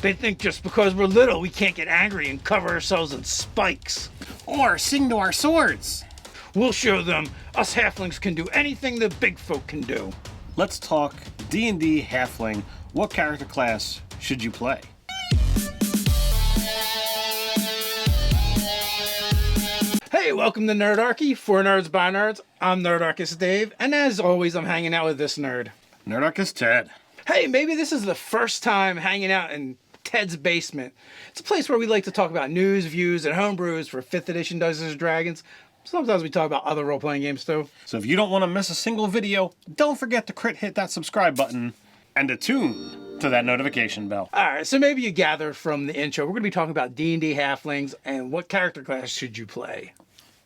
They think just because we're little, we can't get angry and cover ourselves in spikes. Or sing to our swords. We'll show them us halflings can do anything the big folk can do. Let's talk D&D Halfling. What character class should you play? Hey, welcome to Nerdarchy, for nerds by nerds. I'm Nerdarchist Dave, and as always, I'm hanging out with this nerd. Nerdarchist Ted. Hey, maybe this is the first time hanging out in Ted's basement. It's a place where we like to talk about news, views, and homebrews for 5th edition Dungeons & Dragons. Sometimes we talk about other role-playing games too. So if you don't want to miss a single video, don't forget to hit that subscribe button and attune to that notification bell. Alright, so maybe you gathered from the intro, we're going to be talking about D&D Halflings and what character class should you play.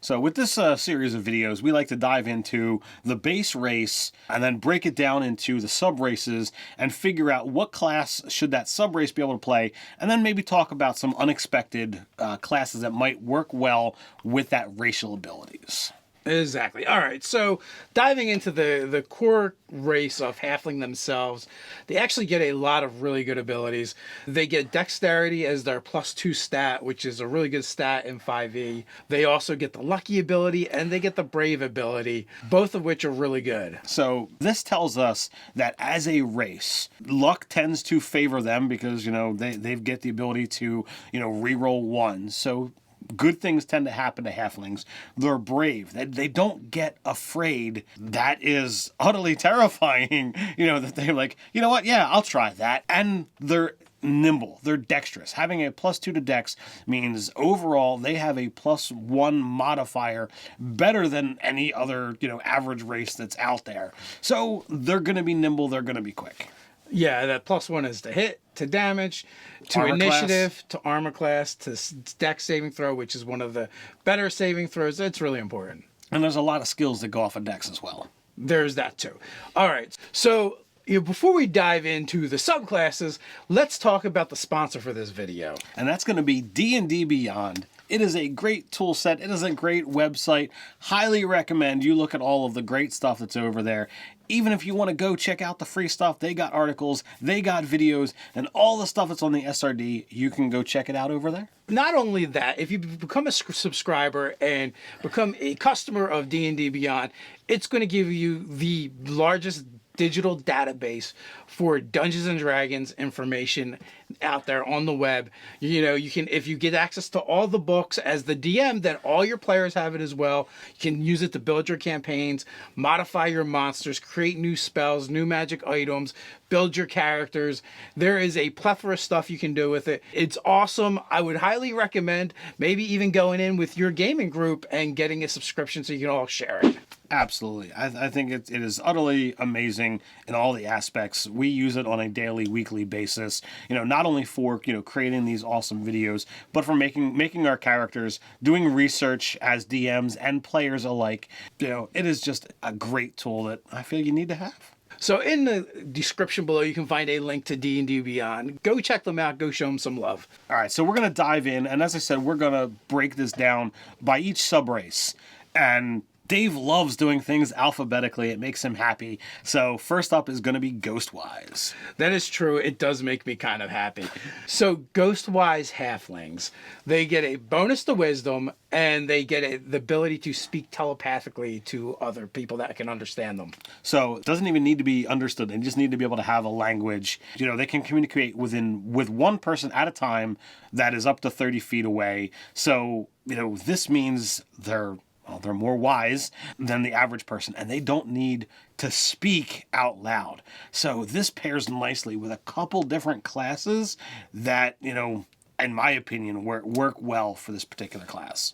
So with this series of videos, we like to dive into the base race and then break it down into the sub-races and figure out what class should that sub-race be able to play, and then maybe talk about some unexpected classes that might work well with that racial abilities. Exactly. All right. So diving into the core race of Halfling themselves, they actually get a lot of really good abilities. They get Dexterity as their +2 stat, which is a really good stat in 5e. They also get the Lucky ability and they get the Brave ability, both of which are really good. So this tells us that as a race, luck tends to favor them because, they get the ability to, reroll ones. So good things tend to happen to halflings. They're brave. They don't get afraid. That is utterly terrifying. That they're like, you know what? Yeah, I'll try that. And they're nimble. They're dexterous. Having a +2 to dex means overall they have a +1 modifier better than any other, average race that's out there. So they're going to be nimble. They're going to be quick. Yeah, that +1 is to hit, to damage, to armor initiative, class. to armor class, to dex saving throw, which is one of the better saving throws. It's really important. And there's a lot of skills that go off of dex as well. There's that too. All right. So before we dive into the subclasses, let's talk about the sponsor for this video. And that's going to be D&D Beyond. It is a great tool set. It is a great website. Highly recommend you look at all of the great stuff that's over there. Even if you want to go check out the free stuff, they got articles, they got videos, and all the stuff that's on the SRD, you can go check it out over there. Not only that, if you become a subscriber and become a customer of D&D Beyond, it's going to give you the largest digital database for Dungeons and Dragons information out there on the web. You can, if you get access to all the books as the DM, then all your players have it as well. You can use it to build your campaigns, modify your monsters, create new spells, new magic items, build your characters. There is a plethora of stuff you can do with it. It's awesome. I would highly recommend maybe even going in with your gaming group and getting a subscription so you can all share it. Absolutely. I think it is utterly amazing in all the aspects. We use it on a daily, weekly basis, not only for, creating these awesome videos, but for making our characters, doing research as DMs and players alike. It is just a great tool that I feel you need to have. So in the description below, you can find a link to D&D Beyond. Go check them out. Go show them some love. All right. So we're going to dive in. And as I said, we're going to break this down by each sub-race. And Dave loves doing things alphabetically. It makes him happy. So first up is going to be Ghostwise. That is true. It does make me kind of happy. So Ghostwise Halflings, they get a bonus to wisdom, and they get the ability to speak telepathically to other people that can understand them. So it doesn't even need to be understood. They just need to be able to have a language. They can communicate with one person at a time that is up to 30 feet away. So, this means they're more wise than the average person, and they don't need to speak out loud. So this pairs nicely with a couple different classes that, in my opinion, work well for this particular class.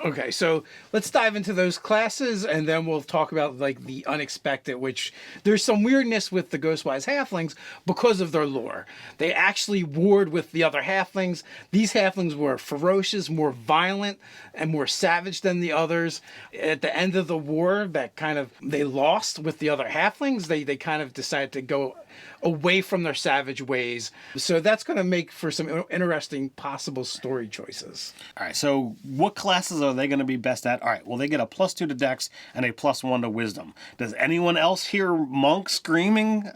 Okay, so let's dive into those classes, and then we'll talk about the unexpected, which there's some weirdness with the Ghostwise Halflings because of their lore. They actually warred with the other Halflings. These Halflings were ferocious, more violent, and more savage than the others. At the end of the war, they lost with the other Halflings. They kind of decided to go away from their savage ways. So that's going to make for some interesting possible story choices. All right, so what classes are they going to be best at? All right, well, they get a +2 to Dex and a +1 to Wisdom. Does anyone else hear Monk screaming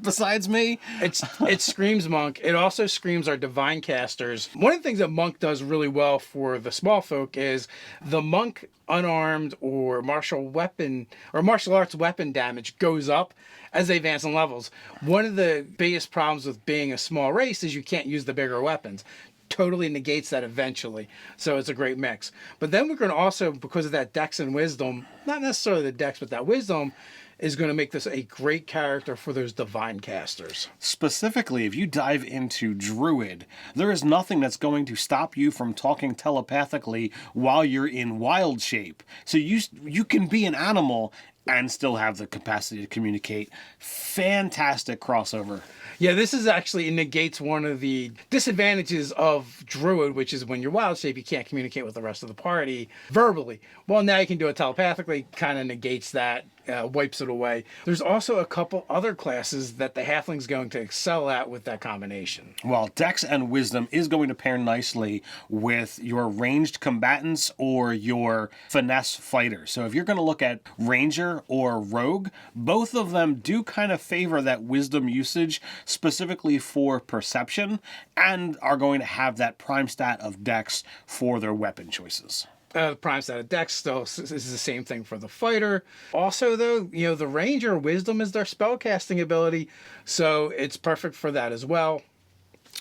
besides me? It screams Monk. It also screams our Divine Casters. One of the things that Monk does really well for the small folk is the Monk unarmed or martial arts weapon damage goes up as they advance in levels. One of the biggest problems with being a small race is you can't use the bigger weapons. Totally negates that eventually. So it's a great mix. But then we're going to also, because of that Dex and Wisdom, not necessarily the Dex, but that Wisdom is going to make this a great character for those Divine Casters. Specifically, if you dive into Druid, there is nothing that's going to stop you from talking telepathically while you're in wild shape. So you can be an animal and still have the capacity to communicate. Fantastic crossover. Yeah, this is actually, it negates one of the disadvantages of Druid, which is when you're wild shape, you can't communicate with the rest of the party verbally. Well, now you can do it telepathically, kind of negates that, wipes it away. There's also a couple other classes that the Halfling's going to excel at with that combination. Well, Dex and Wisdom is going to pair nicely with your ranged combatants or your finesse fighters. So if you're going to look at Ranger or Rogue, both of them do kind of favor that Wisdom usage specifically for perception and are going to have that prime stat of Dex for their weapon choices. Prime stat of Dex still is the same thing for the fighter. Also, though, the Ranger Wisdom is their spellcasting ability, so it's perfect for that as well.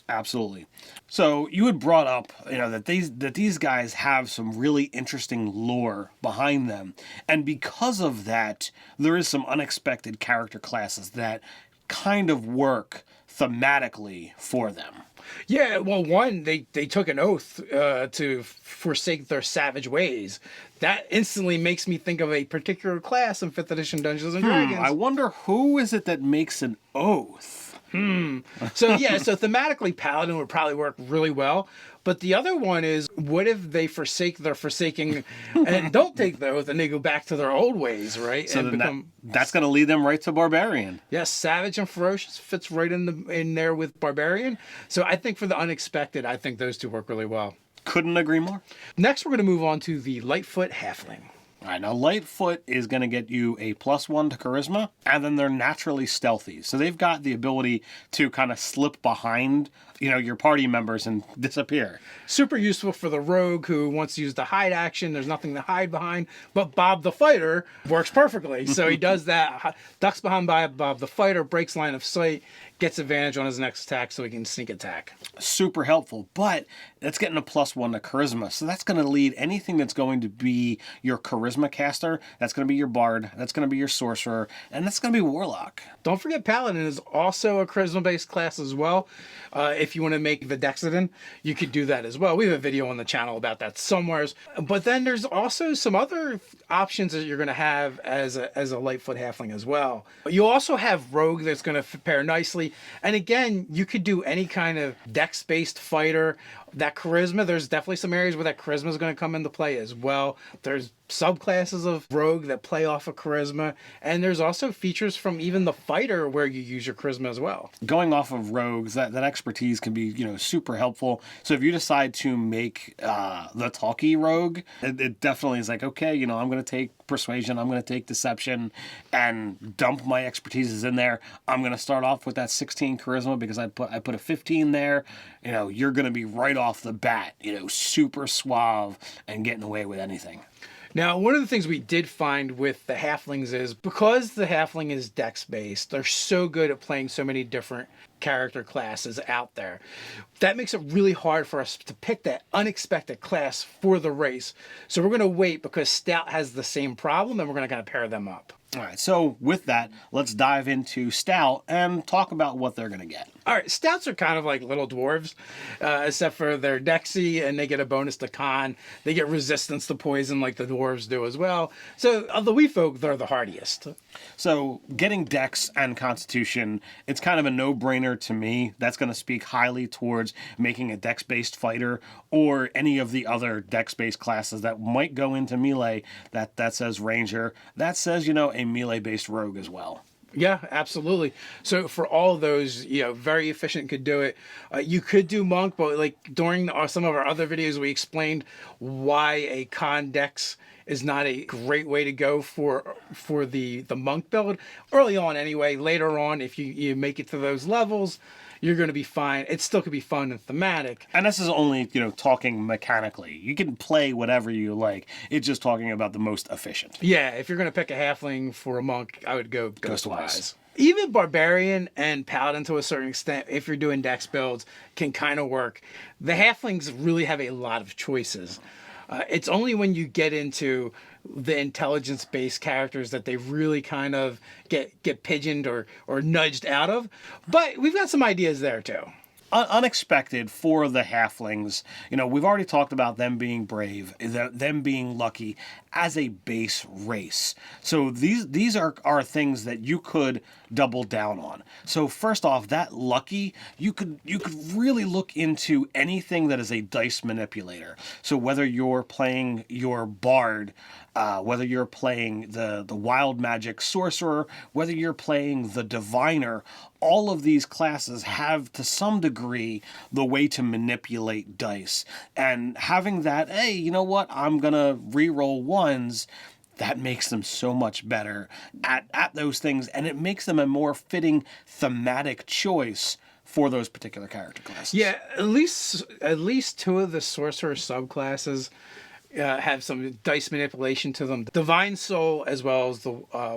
Absolutely. So you had brought up, that these guys have some really interesting lore behind them, and because of that, there is some unexpected character classes that kind of work thematically for them. Yeah, well, one, they took an oath to forsake their savage ways. That instantly makes me think of a particular class in 5th edition Dungeons and Dragons. I wonder who is it that makes an oath? So thematically, Paladin would probably work really well. But the other one is, what if they forsake their forsaking and don't take the oath and they go back to their old ways, right? So and then that's going to lead them right to Barbarian. Yes, Savage and Ferocious fits right in there with Barbarian. So I think for the unexpected, I think those two work really well. Couldn't agree more. Next, we're going to move on to the Lightfoot Halfling. All right, now Lightfoot is going to get you a +1 to Charisma, and then they're naturally stealthy. So they've got the ability to kind of slip behind, your party members and disappear. Super useful for the rogue who wants to use the hide action. There's nothing to hide behind, but Bob the Fighter works perfectly. So he does that, ducks behind Bob the Fighter, breaks line of sight, gets advantage on his next attack so he can sneak attack. Super helpful, but that's getting a +1 to Charisma. So that's going to lead anything that's going to be your Charisma caster, that's going to be your Bard, that's going to be your Sorcerer, and that's going to be Warlock. Don't forget Paladin is also a Charisma-based class as well. If you want to make the Dexodin, you could do that as well. We have a video on the channel about that somewhere. But then there's also some other options that you're going to have as a Lightfoot Halfling as well. You also have Rogue that's going to pair nicely. And again, you could do any kind of Dex-based fighter. That Charisma, there's definitely some areas where that Charisma is going to come into play as well. There's subclasses of Rogue that play off of Charisma. And there's also features from even the fighter where you use your Charisma as well. Going off of Rogues, that expertise can be, super helpful. So if you decide to make the talky Rogue, it definitely is like, okay, I'm going to take Persuasion, I'm going to take Deception, and dump my expertises in there. I'm going to start off with that 16 Charisma because I put a 15 there. You're going to be right off the bat, super suave and getting away with anything. Now, one of the things we did find with the Halflings is because the Halfling is Dex-based, they're so good at playing so many different character classes out there. That makes it really hard for us to pick that unexpected class for the race. So we're going to wait because Stout has the same problem and we're going to kind of pair them up. All right, so with that, let's dive into Stout and talk about what they're going to get. All right, Stouts are kind of like little dwarves, except for they're Dexy and they get a bonus to Con. They get resistance to poison like the dwarves do as well. So of the wee folk, they're the hardiest. So getting Dex and Constitution, it's kind of a no-brainer to me. That's going to speak highly towards making a Dex-based fighter or any of the other Dex-based classes that might go into melee. That says Ranger. That says, a melee-based rogue as well. Yeah, absolutely. So for all of those, very efficient, could do it. You could do monk, but like during some of our other videos, we explained why a con dex is not a great way to go for the monk build early on. Anyway, later on, if you make it to those levels, you're going to be fine. It still could be fun and thematic. And this is only, talking mechanically. You can play whatever you like. It's just talking about the most efficient. Yeah, if you're going to pick a halfling for a monk, I would go Ghostwise. Even barbarian and paladin to a certain extent, if you're doing dex builds, can kind of work. The halflings really have a lot of choices. It's only when you get into the intelligence-based characters that they really kind of get pigeoned or nudged out of. But we've got some ideas there too. Unexpected for the halflings. We've already talked about them being brave, them being lucky as a base race. So these are things that you could double down on. So first off, that lucky, you could really look into anything that is a dice manipulator. So whether you're playing your bard, whether you're playing the wild magic sorcerer, whether you're playing the diviner, all of these classes have to some degree the way to manipulate dice. And having that, hey, you know what, I'm gonna re-roll ones, that makes them so much better at those things, and it makes them a more fitting thematic choice for those particular character classes. Yeah, at least two of the sorcerer subclasses have some dice manipulation to them. Divine Soul as well as the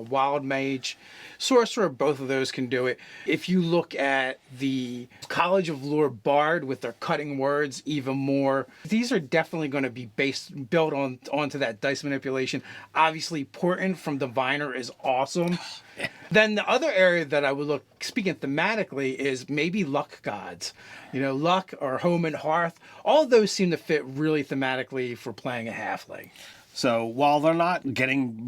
Wild Mage. Sorcerer, both of those can do it. If you look at the College of Lore Bard with their cutting words even more, these are definitely going to be built onto that dice manipulation. Obviously, Portent from Diviner is awesome. Then the other area that I would look, speaking thematically, is maybe luck gods. Luck or home and hearth. All of those seem to fit really thematically for playing a halfling. So while they're not getting,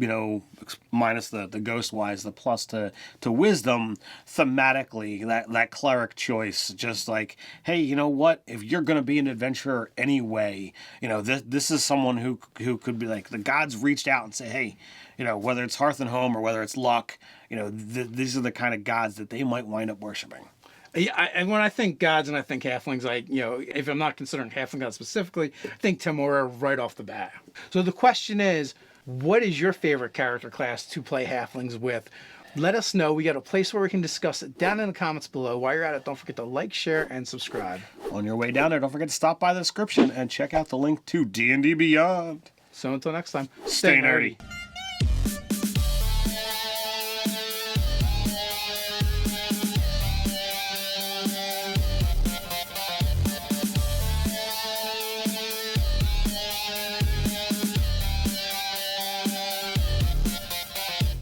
minus the Ghostwise, the plus to wisdom, thematically, that cleric choice, just like, hey, you know what? If you're going to be an adventurer anyway, this is someone who could be like, the gods reached out and say, hey, whether it's hearth and home or whether it's luck, these are the kind of gods that they might wind up worshiping. Yeah, and when I think gods and I think halflings, if I'm not considering halfling gods specifically, I think Temora right off the bat. So the question is, what is your favorite character class to play halflings with? Let us know. We got a place where we can discuss it down in the comments below. While you're at it, don't forget to like, share, and subscribe. On your way down there, don't forget to stop by the description and check out the link to D&D Beyond. So until next time, stay nerdy.